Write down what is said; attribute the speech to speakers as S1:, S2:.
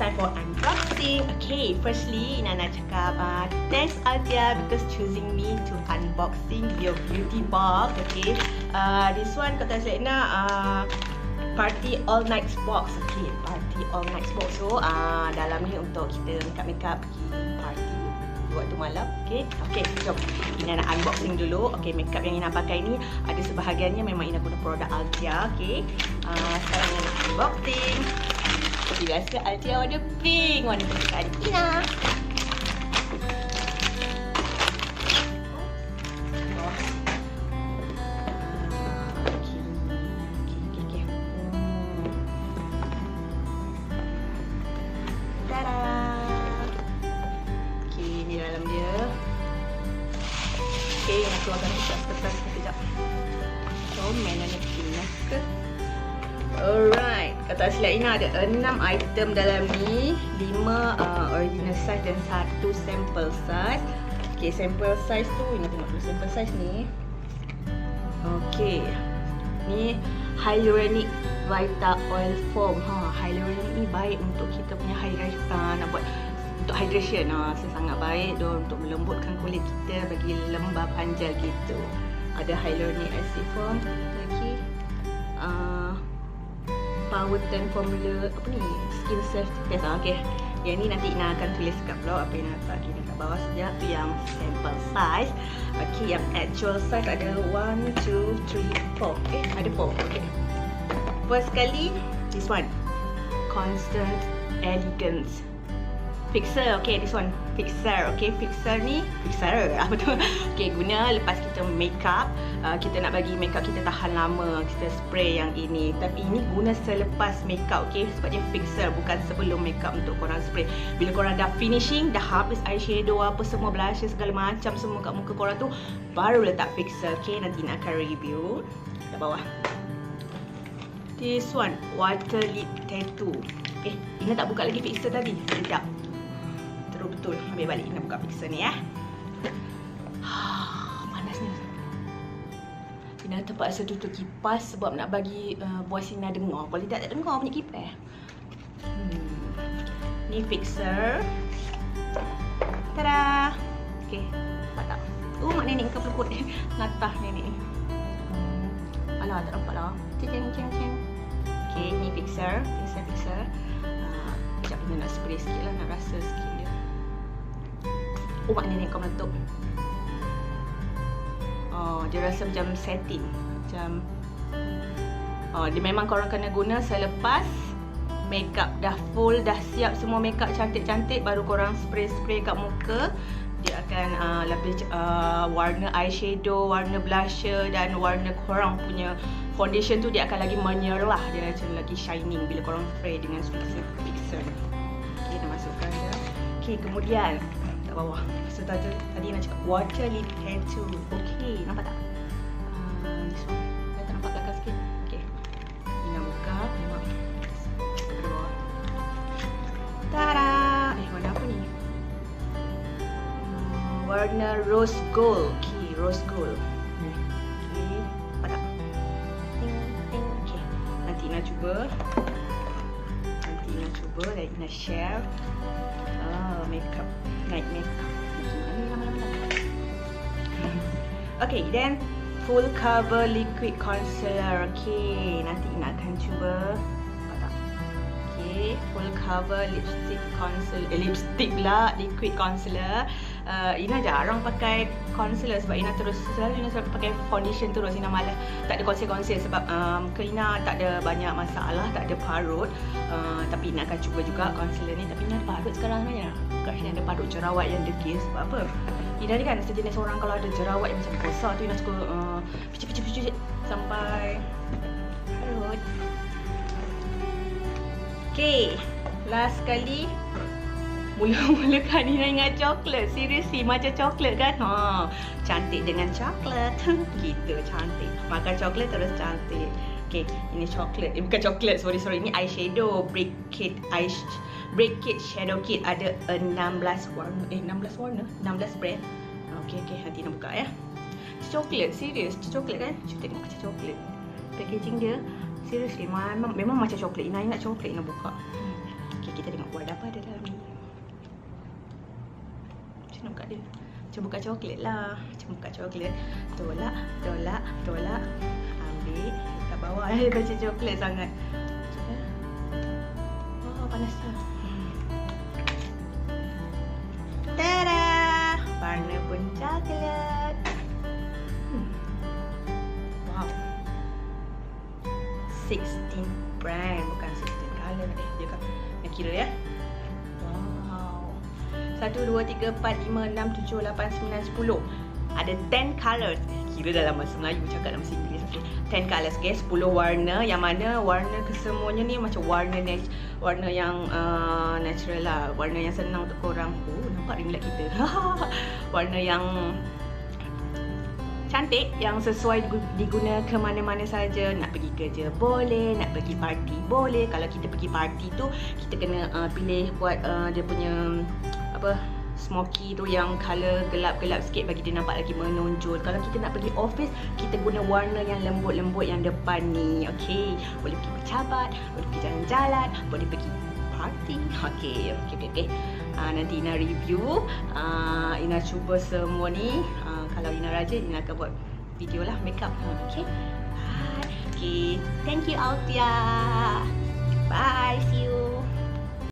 S1: time for unboxing. Okay, firstly, Ina nak cakap thanks Althea because choosing me to unboxing your beauty box. Okay, this one kata saya Ina party all night box. Okay, party all night box. So dalam ni untuk kita makeup pergi party waktu malam. Okay, jom Ina nak unboxing dulu. Okay, makeup yang Ina pakai ni ada sebahagiannya memang Ina guna produk Althea. Okay, sekarang Ina nak unboxing. Seperti biasa Althea warna pink, warna kesukaan Ina. Keluarkan kertas sekejap. So, mana nak kena ke? Alright, kata silap Ina ada 6 item dalam ni, 5 original size dan 1 sample size. Okay, sample size tu Ina tengok dulu sample size ni. Okay, ni hyaluronic vita oil foam. Hyaluronic ni baik untuk kita punya hydration, nak buat untuk hydration. So sangat baik dia untuk melembutkan kulit kita, bagi lembab panjang gitu. Ada hyaluronic acid foam lagi, power 10 formula apa ni, skin safety test. Okay, yang ni nanti Ina akan tulis kat blog apa yang Ina letak kini kat bawah sekejap. Tu yang sample size. Okay, yang actual size ada 1, 2, 3, 4. Ada 4. Okay, first sekali this one, Konstante Elganz Fixer. Okay, this one Fixer. Okay, Fixer ni apa tu? Okay, guna lepas kita makeup, kita nak bagi makeup kita tahan lama, kita spray yang ini. Tapi ini guna selepas makeup. Okay, sebab dia Fixer, bukan sebelum makeup untuk korang spray. Bila korang dah finishing, dah habis eyeshadow apa semua, blusher segala macam semua kat muka korang tu, baru letak Fixer. Okay, nanti nak akan review kat bawah. This one water lip tattoo. Okay, Ina tak buka lagi Fixer tadi. Sekejap, betul ambil balik. Nak buka Fixer ni ya. Panasnya. Ina terpaksa tutup kipas sebab nak bagi voice Ina dengar. Kalau tak dengar punya kipas. Ni Fixer. Tada. Okey, nampak tak? Mak nenek ke pelukut latah nenek ni. Alah, tak nampak lah. Ceng. Okey, ni Fixer. Fixer. Sekejap Ina nak spray sikit lah, nak rasa sikit dia. Mak nenek kau meletup. Dia rasa macam setting. Macam dia memang korang kena guna selepas makeup dah full, dah siap semua makeup cantik-cantik, baru korang spray kat muka. Dia akan lebih warna eyeshadow, warna blusher dan warna korang punya foundation tu dia akan lagi menyerlah. Dia macam lagi shining bila korang spray dengan Fixer. Okay, dah masukkan dia. Okay, kemudian kat bawah. So tadi nak cakap water lip tattoo. Okay, nampak tak? This one. Dah tak nampak belakang sikit. Okay, Ina buka. Memang ke bawah. Tada! Warna apa ni? Warna rose gold. Okay, rose gold. Okay, nampak tak? Ting. Okay, nanti Ina cuba. Dan Ina share makeup, night makeup. Okay, then full cover liquid concealer. Okay, nanti Ina akan cuba. Nampak tak? Okay, full cover lipstick concealer. Lipstick pula, liquid concealer. Ina jarang pakai concealer sebab Ina selalu pakai foundation terus. Ina malas, tak ada concealer sebab muka Ina tak ada banyak masalah, tak ada parut. Tapi Ina akan cuba juga concealer ni. Tapi Ina ada parut sekarang ni. Bukan Ina ada parut jerawat yang degil. Sebab apa? Ina ni kan sejenis orang kalau ada jerawat yang macam besar tu, Ina suka picit sampai parut. Okay, last sekali. Mula-mula kan Ina ingat coklat. Seriously, macam coklat kan? Cantik dengan coklat. Gitu, cantik. Makan coklat terus cantik. Okay, ini coklat. Bukan coklat, sorry. Ini eyeshadow. Brickit Shadow Hit. Ada 16 warna. 16 warna? 16 brand. Okay, nanti nak buka ya. Coklat, serius. Coklat kan? Cuba tengok macam coklat. Packaging dia, seriously, memang macam coklat. Ina ingat coklat, Ina buka. Okay, kita tengok warna apa ada dalam ni. Macam nak buka dia? Macam buka coklat lah. Macam buka coklat. Tolak, tolak, tolak. Ambil kat bawah. Macam coklat sangat. Oh, panasnya. Tada! Warna pun coklat. Wow. 16 brand, bukan 16 color. Dia kan nak kira ya. Wow. 1 2 3 4 5 6 7 8 9 10. Ada 10 colors. Kira dalam bahasa Melayu, cakap dalam bahasa Inggeris. Okay. 10 colors guys, 10 warna. Yang mana warna kesemuanya ni macam warna yang natural lah. Warna yang senang untuk korang. Oh, nampak ringlet kita. Warna yang cantik, yang sesuai diguna ke mana-mana saja. Nak pergi kerja boleh, nak pergi parti boleh. Kalau kita pergi parti tu, kita kena pilih buat dia punya apa, smoky tu yang color gelap-gelap sikit bagi dia nampak lagi menonjol. Kalau kita nak pergi office, kita guna warna yang lembut-lembut yang depan ni. Okey, boleh pergi bercabat, boleh pergi jalan-jalan, boleh pergi party. Okey. Nanti Ina review, Ina cuba semua ni. Kalau Ina rajin, Ina akan buat video lah makeup. Okay. Bye. Okay. Thank you Althea. Bye. See you.